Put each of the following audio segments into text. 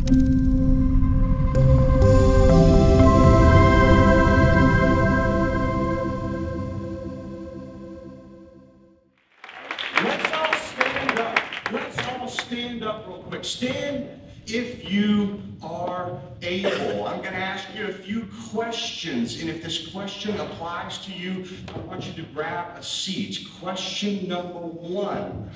Let's all stand up. Let's all stand up real quick. Stand if you are able. I'm going to ask you a few questions, and if this question applies to you, I want you to grab a seat. Question number one.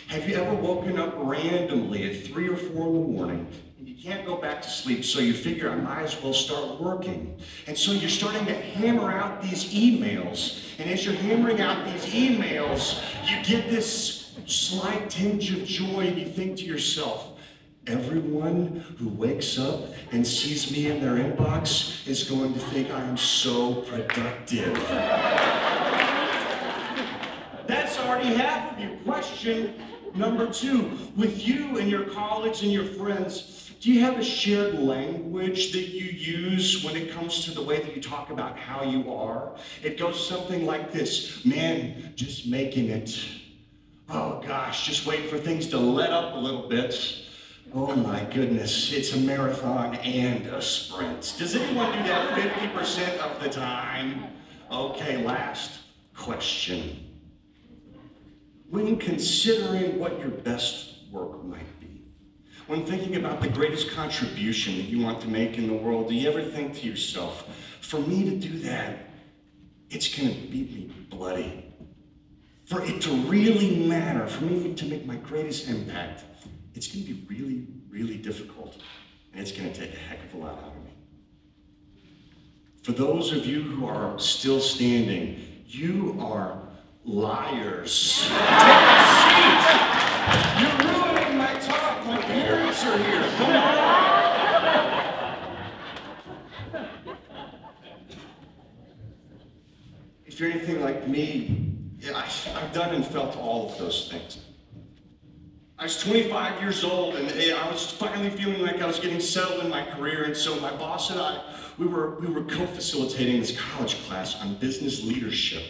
Have you ever woken up randomly at 3 or 4 in the morning and you can't go back to sleep, so you figure I might as well start working? And so you're starting to hammer out these emails, and as you're hammering out these emails, you get this slight tinge of joy, and you think to yourself, everyone who wakes up and sees me in their inbox is going to think I am so productive. That's already half of you. Question number two, with you and your colleagues and your friends, do you have a shared language that you use when it comes to the way that you talk about how you are? It goes something like this: man, just making it. Oh gosh, just waiting for things to let up a little bit. Oh my goodness, it's a marathon and a sprint. Does anyone do that 50% of the time? Okay, last question. When considering what your best work might be, when thinking about the greatest contribution that you want to make in the world, do you ever think to yourself, for me to do that, it's gonna beat me bloody. For it to really matter, for me to make my greatest impact, it's gonna be really, really difficult, and it's gonna take a heck of a lot out of me. For those of you who are still standing, you are liars. Take a seat. You're ruining my talk. My parents are here. Come on. If you're anything like me, I've done and felt all of those things. I was 25 years old, and I was finally feeling like I was getting settled in my career, and so my boss and I, we were co-facilitating this college class on business leadership.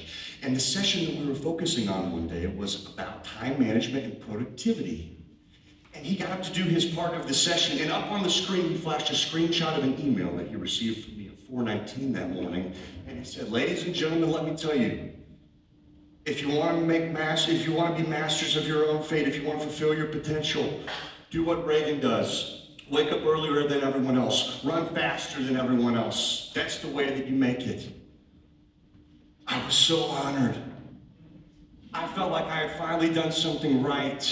And the session that we were focusing on one day was about time management and productivity. And he got up to do his part of the session, and up on the screen he flashed a screenshot of an email that he received from me at 4:19 that morning. And he said, ladies and gentlemen, let me tell you, if you want to be masters of your own fate, if you want to fulfill your potential, do what Reagan does. Wake up earlier than everyone else. Run faster than everyone else. That's the way that you make it. I was so honored. I felt like I had finally done something right.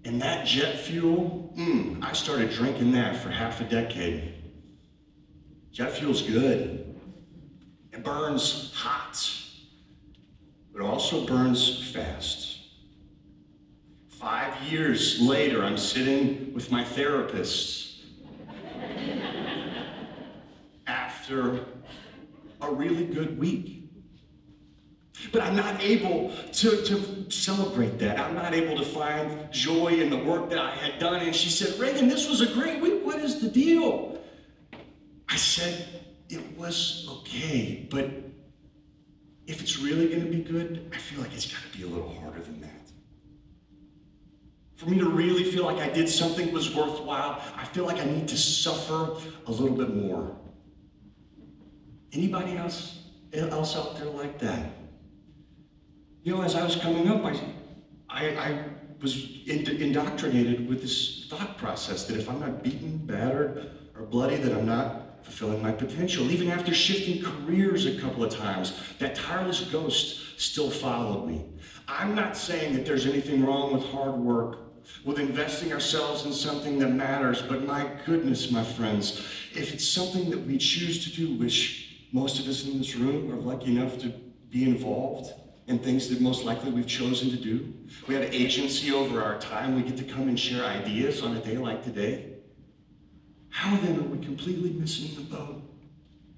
And that jet fuel, I started drinking that for half a decade. Jet fuel's good. It burns hot, but it also burns fast. 5 years later, I'm sitting with my therapist after a really good week. But I'm not able to celebrate that. I'm not able to find joy in the work that I had done. And she said, Reagan, this was a great week. What is the deal? I said, it was okay, but if it's really going to be good, I feel like it's got to be a little harder than that. For me to really feel like I did something that was worthwhile, I feel like I need to suffer a little bit more. Anybody else out there like that? You know, as I was coming up, I was indoctrinated with this thought process that if I'm not beaten, battered, or bloody, that I'm not fulfilling my potential. Even after shifting careers a couple of times, that tireless ghost still followed me. I'm not saying that there's anything wrong with hard work, with investing ourselves in something that matters, but my goodness, my friends, if it's something that we choose to do, which most of us in this room are lucky enough to be involved in things that most likely we've chosen to do. We have agency over our time. We get to come and share ideas on a day like today. How then are we completely missing the boat?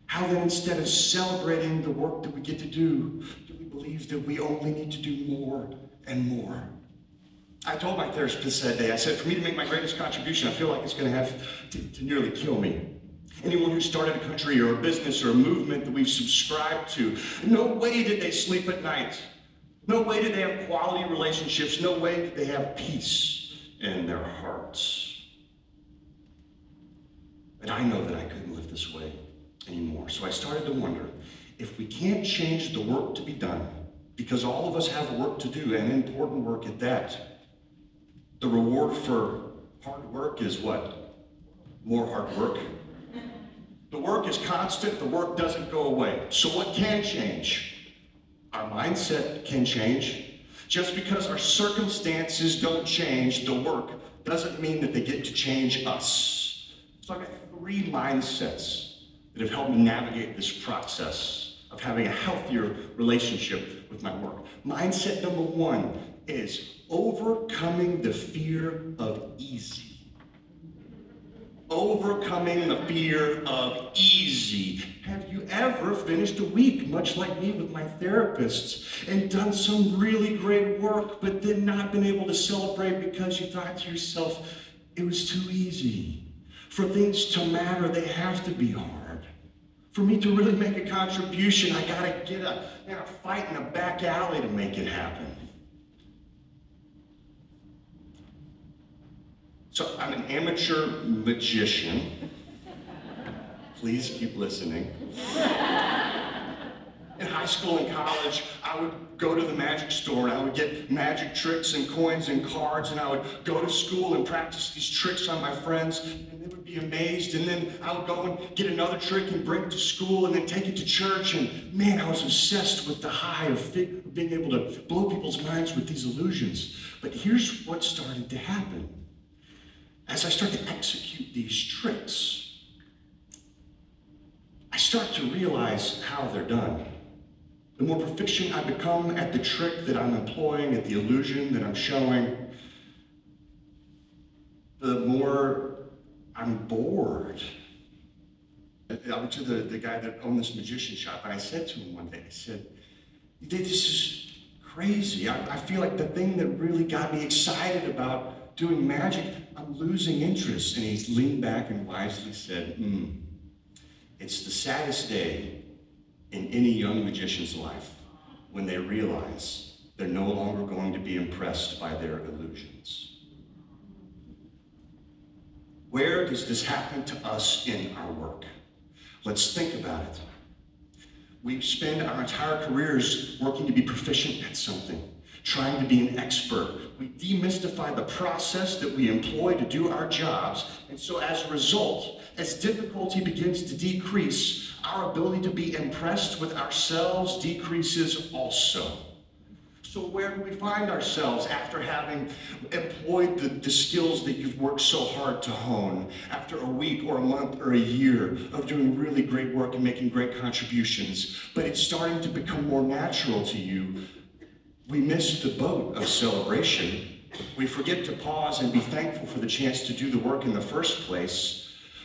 How then, instead of celebrating the work that we get to do we believe that we only need to do more and more? I told my therapist that day, I said, for me to make my greatest contribution, I feel like it's going to have to nearly kill me. Anyone who started a country or a business or a movement that we've subscribed to, no way did they sleep at night. No way did they have quality relationships. No way did they have peace. in their hearts. And I know that I couldn't live this way anymore. So I started to wonder, if we can't change the work to be done, because all of us have work to do, and important work at that, the reward for hard work is what? More hard work. The work is constant, the work doesn't go away. So what can change? Our mindset can change. Just because our circumstances don't change, the work doesn't mean that they get to change us. So I've got 3 mindsets that have helped me navigate this process of having a healthier relationship with my work. Mindset number 1 is overcoming the fear of easy. Overcoming the fear of easy. Have you ever finished a week, much like me with my therapists, and done some really great work, but then not been able to celebrate because you thought to yourself, it was too easy? For things to matter, they have to be hard. For me to really make a contribution, I gotta get in a fight in a back alley to make it happen. So I'm an amateur magician. Please keep listening. In high school and college, I would go to the magic store and I would get magic tricks and coins and cards, and I would go to school and practice these tricks on my friends, and they would be amazed. And then I would go and get another trick and bring it to school and then take it to church. And man, I was obsessed with the high of being able to blow people's minds with these illusions. But here's what started to happen. As I start to execute these tricks, I start to realize how they're done. The more proficient I become at the trick that I'm employing, at the illusion that I'm showing, the more I'm bored. I went to the guy that owned this magician shop, and I said to him one day, I said, this is crazy. I feel like the thing that really got me excited about doing magic, I'm losing interest. And he leaned back and wisely said, it's the saddest day in any young magician's life when they realize they're no longer going to be impressed by their illusions. Where does this happen to us in our work? Let's think about it. We spend our entire careers working to be proficient at something, trying to be an expert. We demystify the process that we employ to do our jobs, and so as a result, as difficulty begins to decrease, our ability to be impressed with ourselves decreases also. So where do we find ourselves after having employed the skills that you've worked so hard to hone, after a week or a month or a year of doing really great work and making great contributions, but it's starting to become more natural to you? We miss the boat of celebration. We forget to pause and be thankful for the chance to do the work in the first place.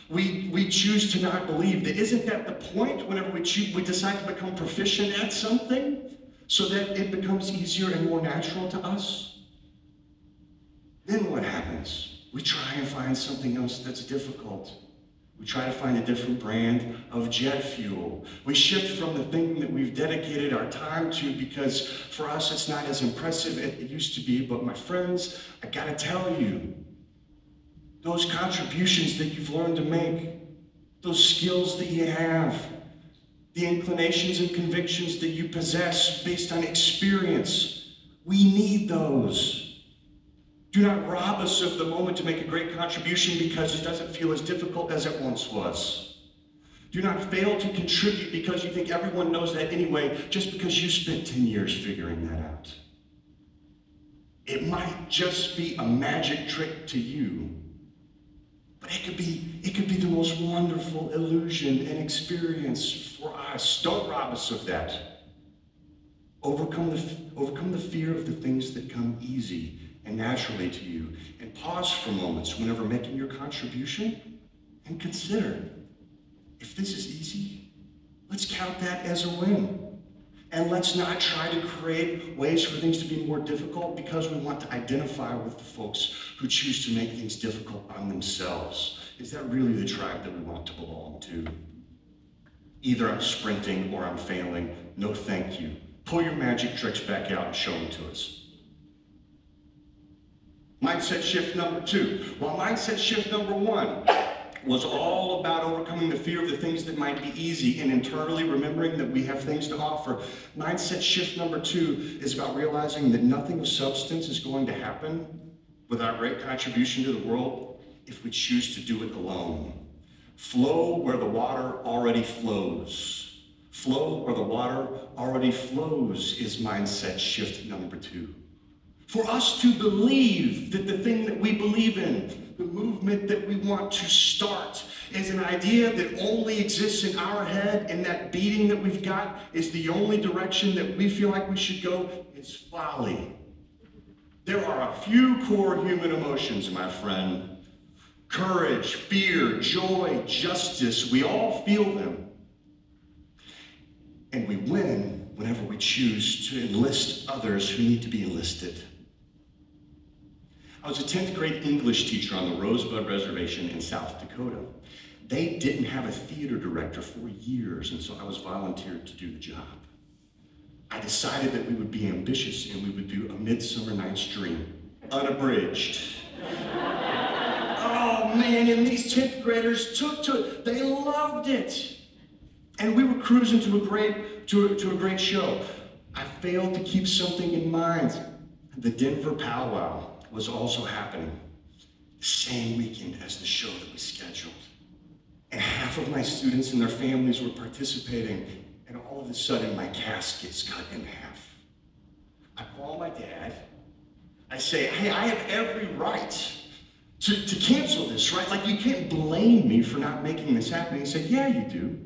We choose to not believe that isn't that the point whenever we decide to become proficient at something so that it becomes easier and more natural to us? Then what happens? We try and find something else that's difficult. We try to find a different brand of jet fuel. We shift from the thing that we've dedicated our time to because for us it's not as impressive as it used to be. But my friends, I gotta tell you, those contributions that you've learned to make, those skills that you have, the inclinations and convictions that you possess based on experience, we need those. Do not rob us of the moment to make a great contribution because it doesn't feel as difficult as it once was. Do not fail to contribute because you think everyone knows that anyway, just because you spent 10 years figuring that out. It might just be a magic trick to you, but it could be the most wonderful illusion and experience for us. Don't rob us of that. Overcome the fear of the things that come easy and naturally to you, and pause for moments whenever making your contribution and consider, if this is easy, let's count that as a win. And let's not try to create ways for things to be more difficult because we want to identify with the folks who choose to make things difficult on themselves. Is that really the tribe that we want to belong to? Either I'm sprinting or I'm failing. No, thank you. Pull your magic tricks back out and show them to us. Mindset shift number 2. While mindset shift number 1 was all about overcoming the fear of the things that might be easy and internally remembering that we have things to offer, mindset shift number 2 is about realizing that nothing of substance is going to happen without great contribution to the world if we choose to do it alone. Flow where the water already flows. Flow where the water already flows is mindset shift number 2. For us to believe that the thing that we believe in, the movement that we want to start, is an idea that only exists in our head, and that beating that we've got is the only direction that we feel like we should go, is folly. There are a few core human emotions, my friend. Courage, fear, joy, justice, we all feel them. And we win whenever we choose to enlist others who need to be enlisted. I was a 10th grade English teacher on the Rosebud Reservation in South Dakota. They didn't have a theater director for years, and so I was volunteered to do the job. I decided that we would be ambitious and we would do A Midsummer Night's Dream, unabridged. Oh man, and these 10th graders took to it. They loved it. And we were cruising to a great show. I failed to keep something in mind. The Denver powwow was also happening the same weekend as the show that we scheduled. And half of my students and their families were participating, and all of a sudden my cast gets cut in half. I call my dad. I say, hey, I have every right to cancel this, right? Like, you can't blame me for not making this happen. He said, yeah, you do.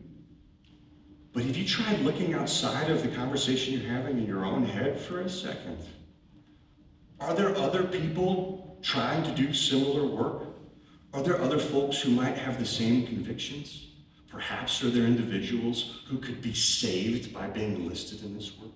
But have you tried looking outside of the conversation you're having in your own head for a second? Are there other people trying to do similar work? Are there other folks who might have the same convictions? Perhaps are there individuals who could be saved by being enlisted in this work?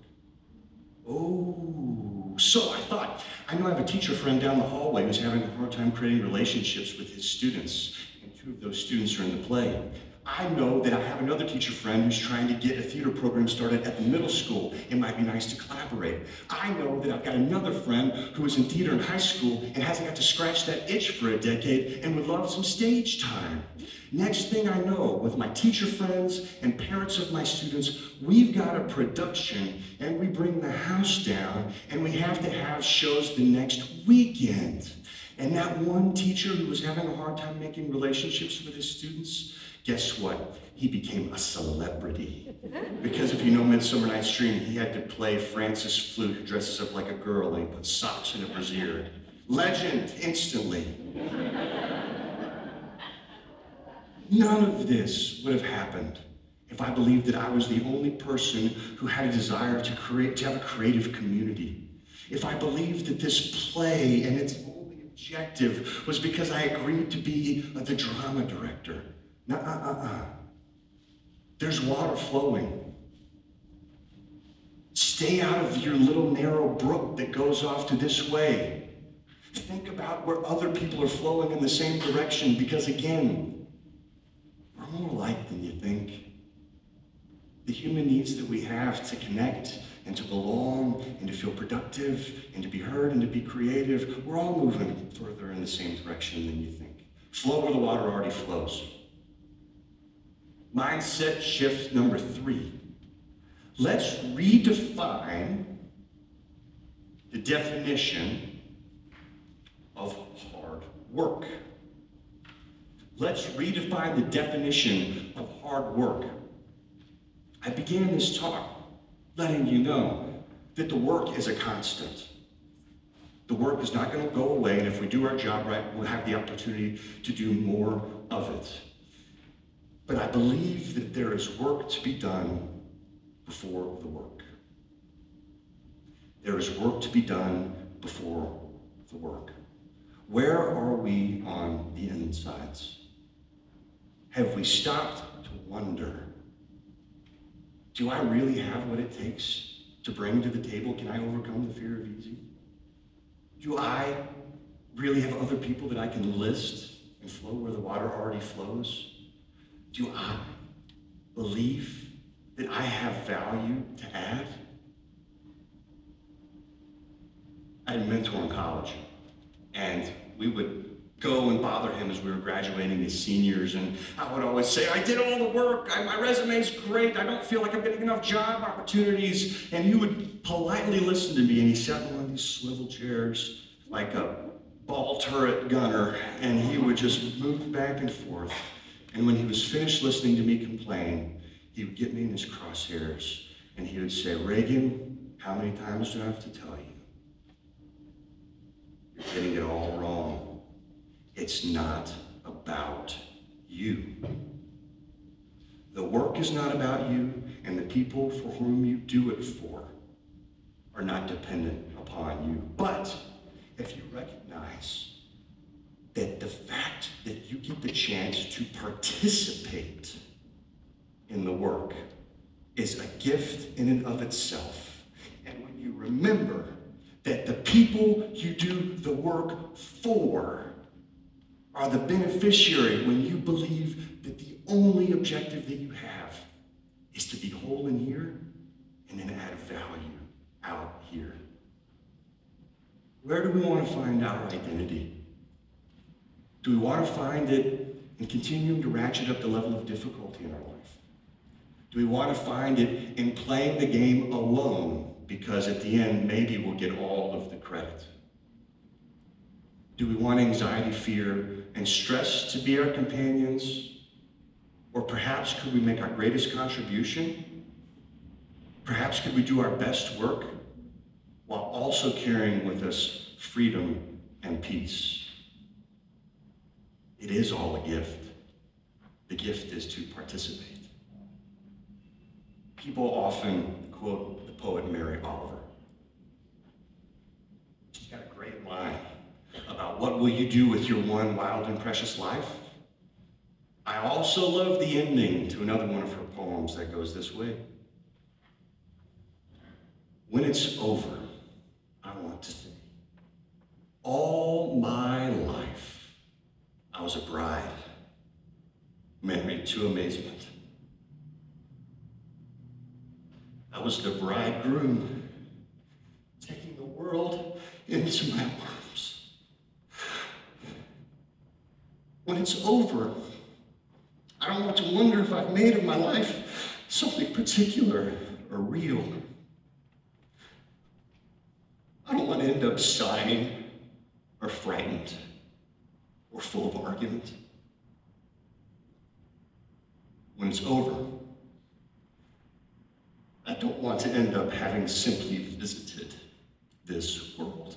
Oh, so I thought, I know I have a teacher friend down the hallway who's having a hard time creating relationships with his students, and 2 of those students are in the play. I know that I have another teacher friend who's trying to get a theater program started at the middle school. It might be nice to collaborate. I know that I've got another friend who was in theater in high school and hasn't got to scratch that itch for a decade and would love some stage time. Next thing I know, with my teacher friends and parents of my students, we've got a production and we bring the house down and we have to have shows the next weekend. And that one teacher who was having a hard time making relationships with his students, guess what? He became a celebrity. Because if you know Midsummer Night's Dream, he had to play Francis Flute, who dresses up like a girl and he puts socks in a brassiere. Legend, instantly. None of this would have happened if I believed that I was the only person who had a desire to have a creative community. If I believed that this play and its only objective was because I agreed to be the drama director. There's water flowing. Stay out of your little narrow brook that goes off to this way. Think about where other people are flowing in the same direction, because again, we're more alike than you think. The human needs that we have to connect and to belong and to feel productive and to be heard and to be creative, we're all moving further in the same direction than you think. Flow where the water already flows. Mindset shift number 3. Let's redefine the definition of hard work. Let's redefine the definition of hard work. I began this talk letting you know that the work is a constant. The work is not going to go away, and if we do our job right, we'll have the opportunity to do more of it. But I believe that there is work to be done before the work. There is work to be done before the work. Where are we on the insides? Have we stopped to wonder, do I really have what it takes to bring to the table? Can I overcome the fear of easy? Do I really have other people that I can list and flow where the water already flows? Do I believe that I have value to add? I had a mentor in college, And we would go and bother him as we were graduating as seniors, and I would always say, I did all the work, my resume's great, I don't feel like I'm getting enough job opportunities. And he would politely listen to me, and he sat in one of these swivel chairs like a ball turret gunner, and he would just move back and forth. And when he was finished listening to me complain, he would get me in his crosshairs, and he would say, Reagan, how many times do I have to tell you? You're getting it all wrong. It's not about you. The work is not about you, and the people for whom you do it for are not dependent upon you. But if you recognize that the fact that you get the chance to participate in the work is a gift in and of itself, and when you remember that the people you do the work for are the beneficiary, when you believe that the only objective that you have is to be whole in here and then add value out here. Where do we want to find our identity? Do we want to find it in continuing to ratchet up the level of difficulty in our life? Do we want to find it in playing the game alone, because at the end maybe we'll get all of the credit? Do we want anxiety, fear, and stress to be our companions? Or perhaps could we make our greatest contribution? Perhaps could we do our best work while also carrying with us freedom and peace? It is all a gift. The gift is to participate. People often quote the poet Mary Oliver. She's got a great line about what will you do with your one wild and precious life. I also love the ending to another one of her poems that goes this way. When it's over, I want to say, all my life I was a bride, married to amazement. I was the bridegroom, taking the world into my arms. When it's over, I don't want to wonder if I've made of my life something particular or real. I don't want to end up sighing or frightened or full of argument. When it's over, I don't want to end up having simply visited this world.